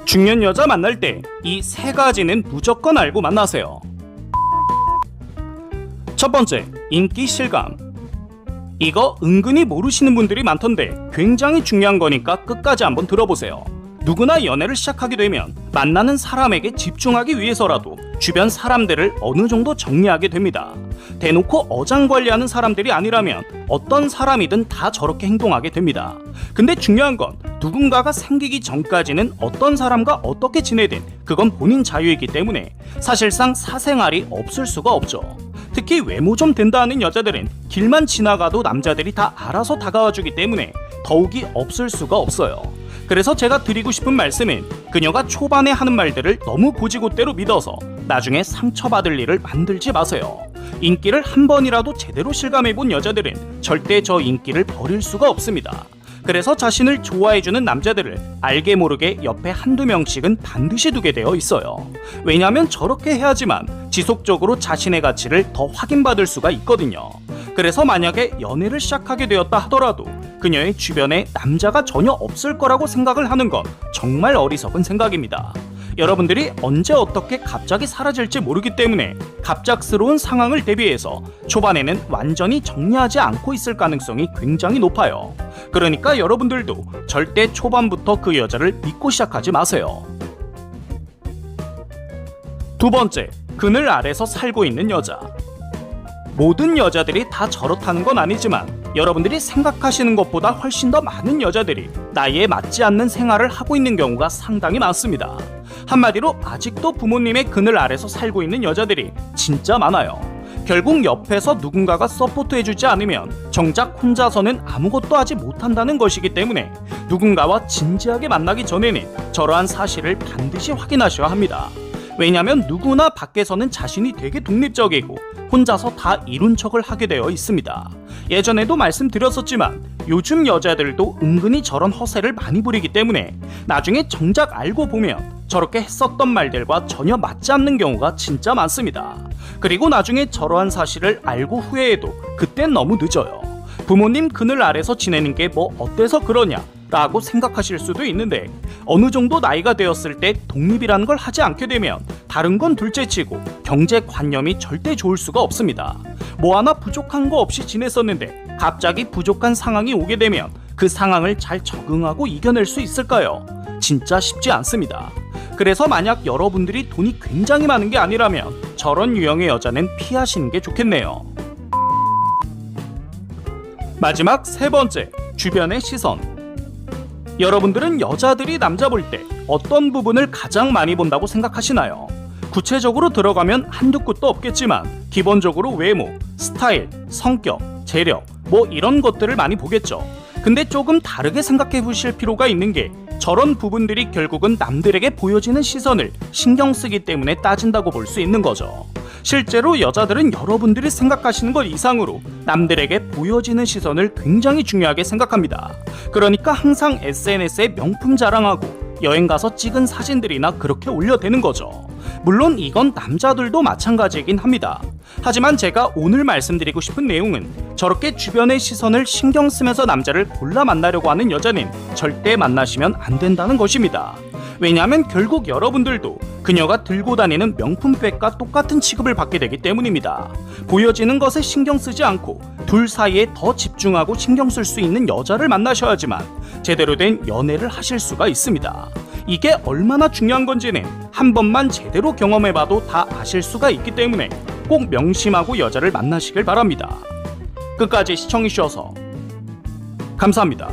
중년 여자 만날 때 이 세 가지는 무조건 알고 만나세요. 첫 번째, 인기 실감. 이거 은근히 모르시는 분들이 많던데 굉장히 중요한 거니까 끝까지 한번 들어보세요. 누구나 연애를 시작하게 되면 만나는 사람에게 집중하기 위해서라도 주변 사람들을 어느 정도 정리하게 됩니다. 대놓고 어장관리하는 사람들이 아니라면 어떤 사람이든 다 저렇게 행동하게 됩니다. 근데 중요한 건 누군가가 생기기 전까지는 어떤 사람과 어떻게 지내든 그건 본인 자유이기 때문에 사실상 사생활이 없을 수가 없죠. 특히 외모 좀 된다 하는 여자들은 길만 지나가도 남자들이 다 알아서 다가와주기 때문에 더욱이 없을 수가 없어요. 그래서 제가 드리고 싶은 말씀은 그녀가 초반에 하는 말들을 너무 고지고대로 믿어서 나중에 상처받을 일을 만들지 마세요. 인기를 한 번이라도 제대로 실감해본 여자들은 절대 저 인기를 버릴 수가 없습니다. 그래서 자신을 좋아해주는 남자들을 알게 모르게 옆에 한두 명씩은 반드시 두게 되어 있어요. 왜냐하면 저렇게 해야지만 지속적으로 자신의 가치를 더 확인받을 수가 있거든요. 그래서 만약에 연애를 시작하게 되었다 하더라도 그녀의 주변에 남자가 전혀 없을 거라고 생각을 하는 건 정말 어리석은 생각입니다. 여러분들이 언제 어떻게 갑자기 사라질지 모르기 때문에 갑작스러운 상황을 대비해서 초반에는 완전히 정리하지 않고 있을 가능성이 굉장히 높아요. 그러니까 여러분들도 절대 초반부터 그 여자를 믿고 시작하지 마세요. 두 번째, 그늘 아래서 살고 있는 여자. 모든 여자들이 다 저렇다는 건 아니지만 여러분들이 생각하시는 것보다 훨씬 더 많은 여자들이 나이에 맞지 않는 생활을 하고 있는 경우가 상당히 많습니다. 한마디로 아직도 부모님의 그늘 아래서 살고 있는 여자들이 진짜 많아요. 결국 옆에서 누군가가 서포트해주지 않으면 정작 혼자서는 아무것도 하지 못한다는 것이기 때문에 누군가와 진지하게 만나기 전에는 저러한 사실을 반드시 확인하셔야 합니다. 왜냐하면 누구나 밖에서는 자신이 되게 독립적이고 혼자서 다 이룬 척을 하게 되어 있습니다. 예전에도 말씀드렸었지만 요즘 여자들도 은근히 저런 허세를 많이 부리기 때문에 나중에 정작 알고 보면 저렇게 했었던 말들과 전혀 맞지 않는 경우가 진짜 많습니다. 그리고 나중에 저러한 사실을 알고 후회해도 그땐 너무 늦어요. 부모님 그늘 아래서 지내는 게 뭐 어때서 그러냐 라고 생각하실 수도 있는데 어느 정도 나이가 되었을 때 독립이라는 걸 하지 않게 되면 다른 건 둘째치고 경제관념이 절대 좋을 수가 없습니다. 뭐 하나 부족한 거 없이 지냈었는데 갑자기 부족한 상황이 오게 되면 그 상황을 잘 적응하고 이겨낼 수 있을까요? 진짜 쉽지 않습니다. 그래서 만약 여러분들이 돈이 굉장히 많은 게 아니라면 저런 유형의 여자는 피하시는 게 좋겠네요. 마지막 세 번째, 주변의 시선. 여러분들은 여자들이 남자 볼 때 어떤 부분을 가장 많이 본다고 생각하시나요? 구체적으로 들어가면 한두 끝도 없겠지만 기본적으로 외모, 스타일, 성격, 재력 뭐 이런 것들을 많이 보겠죠. 근데 조금 다르게 생각해 보실 필요가 있는 게 저런 부분들이 결국은 남들에게 보여지는 시선을 신경 쓰기 때문에 따진다고 볼 수 있는 거죠. 실제로 여자들은 여러분들이 생각하시는 것 이상으로 남들에게 보여지는 시선을 굉장히 중요하게 생각합니다. 그러니까 항상 SNS에 명품 자랑하고 여행 가서 찍은 사진들이나 그렇게 올려대는 거죠. 물론 이건 남자들도 마찬가지이긴 합니다. 하지만 제가 오늘 말씀드리고 싶은 내용은 저렇게 주변의 시선을 신경 쓰면서 남자를 골라 만나려고 하는 여자는 절대 만나시면 안 된다는 것입니다. 왜냐하면 결국 여러분들도 그녀가 들고 다니는 명품백과 똑같은 취급을 받게 되기 때문입니다. 보여지는 것에 신경 쓰지 않고 둘 사이에 더 집중하고 신경 쓸 수 있는 여자를 만나셔야지만 제대로 된 연애를 하실 수가 있습니다. 이게 얼마나 중요한 건지는 한 번만 제대로 경험해봐도 다 아실 수가 있기 때문에 꼭 명심하고 여자를 만나시길 바랍니다. 끝까지 시청해주셔서 감사합니다.